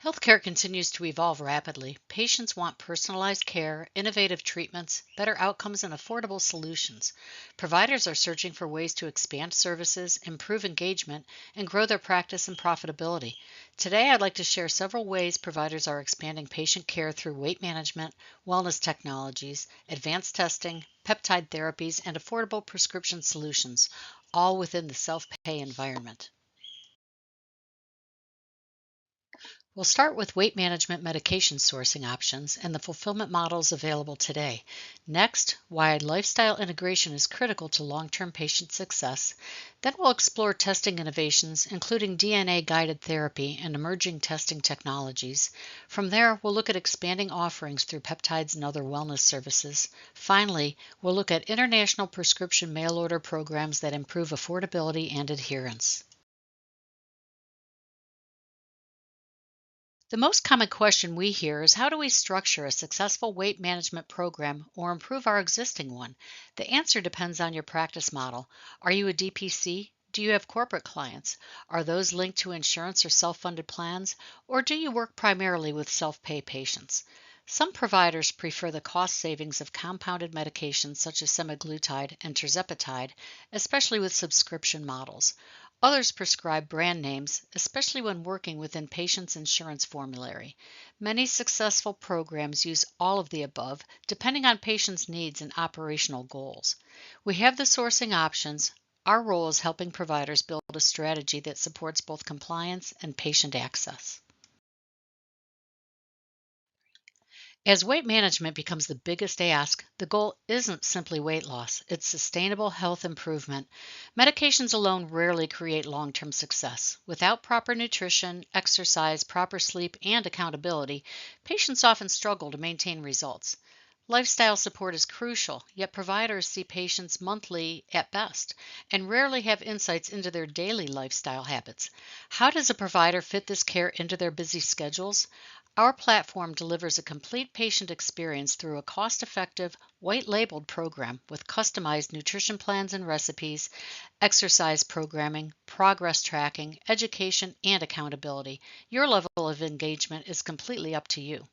Healthcare continues to evolve rapidly. Patients want personalized care, innovative treatments, better outcomes, and affordable solutions. Providers are searching for ways to expand services, improve engagement, and grow their practice and profitability. Today, I'd like to share several ways providers are expanding patient care through weight management, wellness technologies, advanced testing, peptide therapies, and affordable prescription solutions, all within the self pay environment. We'll start with weight management medication sourcing options and the fulfillment models available today. Next, why lifestyle integration is critical to long-term patient success. Then we'll explore testing innovations, including DNA-guided therapy and emerging testing technologies. From there, we'll look at expanding offerings through peptides and other wellness services. Finally, we'll look at international prescription mail-order programs that improve affordability and adherence. The most common question we hear is how do we structure a successful weight management program or improve our existing one? The answer depends on your practice model. Are you a DPC? Do you have corporate clients? Are those linked to insurance or self funded plans? Or do you work primarily with self pay patients? Some providers prefer the cost savings of compounded medications such as semaglutide and tirzepatide, especially with subscription models. Others prescribe brand names, especially when working within patients' insurance formulary. Many successful programs use all of the above, depending on patients' needs and operational goals. We have the sourcing options. Our role is helping providers build a strategy that supports both compliance and patient access. As weight management becomes the biggest ask, the goal isn't simply weight loss, it's sustainable health improvement. Medications alone rarely create long term success. Without proper nutrition, exercise, proper sleep, and accountability, patients often struggle to maintain results. Lifestyle support is crucial, yet providers see patients monthly at best and rarely have insights into their daily lifestyle habits. How does a provider fit this care into their busy schedules? Our platform delivers a complete patient experience through a cost effective, white labeled program with customized nutrition plans and recipes, exercise programming, progress tracking, education, and accountability. Your level of engagement is completely up to you.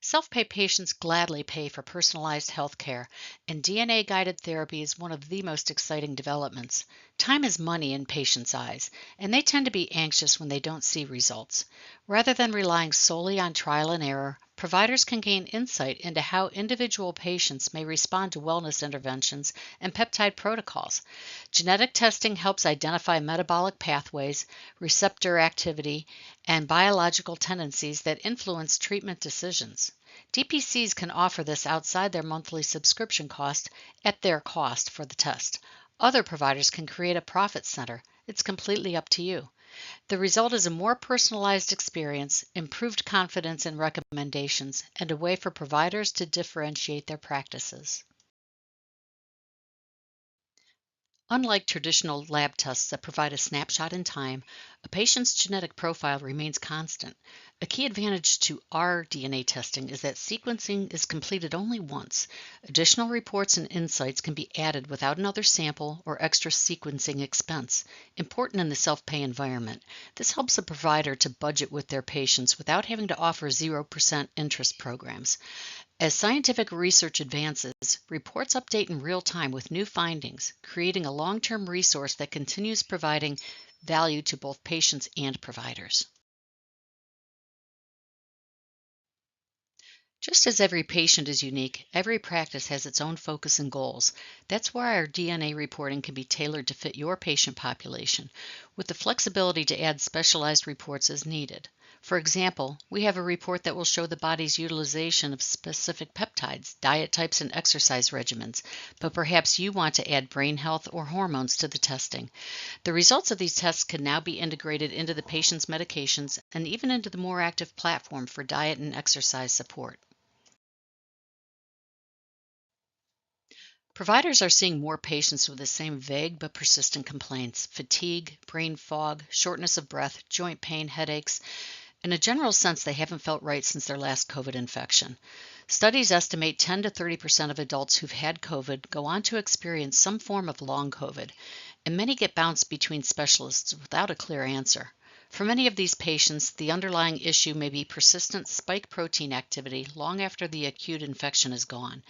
Self-pay patients gladly pay for personalized health care, and DNA-guided therapy is one of the most exciting developments. Time is money in patients' eyes, and they tend to be anxious when they don't see results. Rather than relying solely on trial and error, providers can gain insight into how individual patients may respond to wellness interventions and peptide protocols. Genetic testing helps identify metabolic pathways, receptor activity, and biological tendencies that influence treatment decisions. DPCs can offer this outside their monthly subscription cost at their cost for the test. Other providers can create a profit center. It's completely up to you. The result is a more personalized experience, improved confidence in recommendations, and a way for providers to differentiate their practices. Unlike traditional lab tests that provide a snapshot in time, a patient's genetic profile remains constant. A key advantage to our DNA testing is that sequencing is completed only once. Additional reports and insights can be added without another sample or extra sequencing expense, important in the self-pay environment. This helps a provider to budget with their patients without having to offer 0% interest programs. As scientific research advances, reports update in real time with new findings, creating a long-term resource that continues providing value to both patients and providers. Just as every patient is unique, every practice has its own focus and goals. That's why our DNA reporting can be tailored to fit your patient population, with the flexibility to add specialized reports as needed. For example, we have a report that will show the body's utilization of specific peptides, diet types, and exercise regimens, but perhaps you want to add brain health or hormones to the testing. The results of these tests can now be integrated into the patient's medications and even into the more active platform for diet and exercise support. Providers are seeing more patients with the same vague but persistent complaints: fatigue, brain fog, shortness of breath, joint pain, headaches, and a general sense they haven't felt right since their last COVID infection. Studies estimate 10 to 30% of adults who've had COVID go on to experience some form of long COVID. and many get bounced between specialists without a clear answer. For many of these patients, the underlying issue may be persistent spike protein activity long after the acute infection is gone.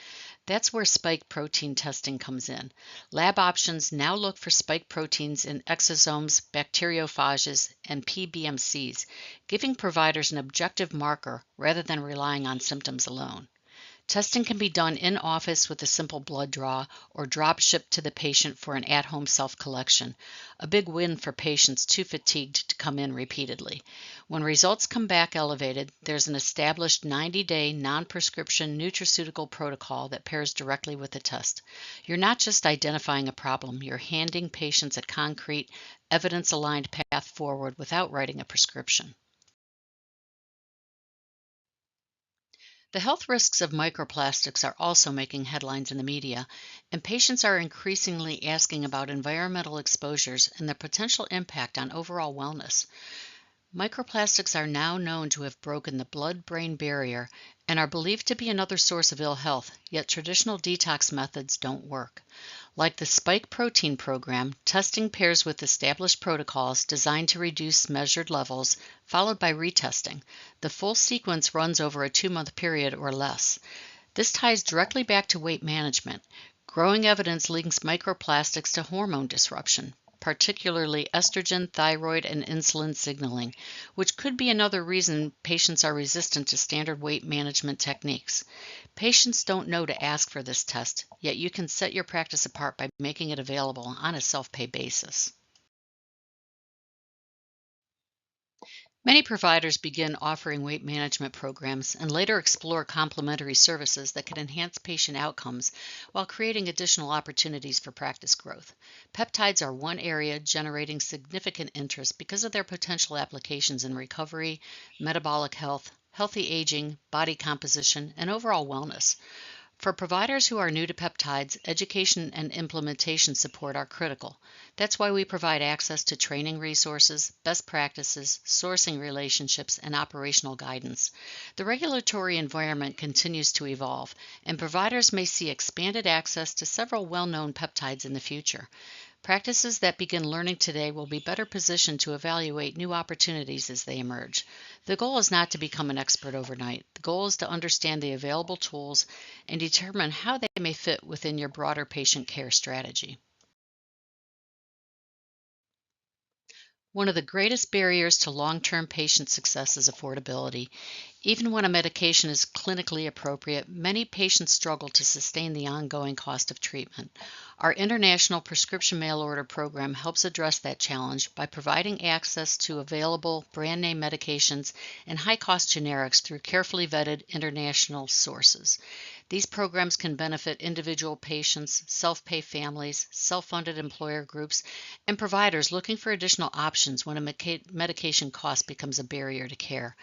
That's where spike protein testing comes in. Lab options now look for spike proteins in exosomes, bacteriophages, and PBMCs, giving providers an objective marker rather than relying on symptoms alone. Testing can be done in office with a simple blood draw or drop shipped to the patient for an at-home self-collection, a big win for patients too fatigued to come in repeatedly. When results come back elevated, there's an established 90-day non-prescription nutraceutical protocol that pairs directly with the test. You're not just identifying a problem, you're handing patients a concrete, evidence-aligned path forward without writing a prescription. The health risks of microplastics are also making headlines in the media, and patients are increasingly asking about environmental exposures and their potential impact on overall wellness. Microplastics are now known to have broken the blood-brain barrier and are believed to be another source of ill health, yet traditional detox methods don't work. Like the spike protein program, testing pairs with established protocols designed to reduce measured levels, followed by retesting. The full sequence runs over a 2-month period or less. This ties directly back to weight management. Growing evidence links microplastics to hormone disruption, particularly estrogen, thyroid, and insulin signaling, which could be another reason patients are resistant to standard weight management techniques. Patients don't know to ask for this test, yet you can set your practice apart by making it available on a self-pay basis. Many providers begin offering weight management programs and later explore complementary services that can enhance patient outcomes while creating additional opportunities for practice growth. Peptides are one area generating significant interest because of their potential applications in recovery, metabolic health, healthy aging, body composition, and overall wellness. For providers who are new to peptides, education and implementation support are critical. That's why we provide access to training resources, best practices, sourcing relationships, and operational guidance. The regulatory environment continues to evolve, and providers may see expanded access to several well-known peptides in the future. Practices that begin learning today will be better positioned to evaluate new opportunities as they emerge. The goal is not to become an expert overnight. The goal is to understand the available tools and determine how they may fit within your broader patient care strategy. One of the greatest barriers to long-term patient success is affordability. Even when a medication is clinically appropriate, many patients struggle to sustain the ongoing cost of treatment. Our international prescription mail order program helps address that challenge by providing access to available brand name medications and high-cost generics through carefully vetted international sources. These programs can benefit individual patients, self-pay families, self-funded employer groups, and providers looking for additional options when a medication cost becomes a barrier to care.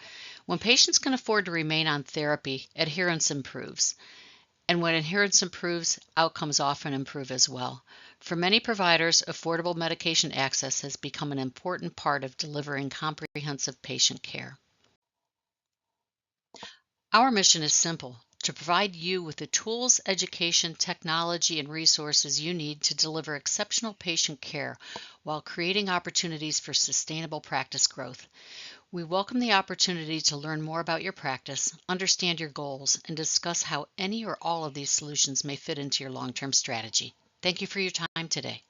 When patients can afford to remain on therapy, adherence improves. And when adherence improves, outcomes often improve as well. For many providers, affordable medication access has become an important part of delivering comprehensive patient care. Our mission is simple: to provide you with the tools, education, technology, and resources you need to deliver exceptional patient care while creating opportunities for sustainable practice growth. We welcome the opportunity to learn more about your practice, understand your goals, and discuss how any or all of these solutions may fit into your long-term strategy. Thank you for your time today.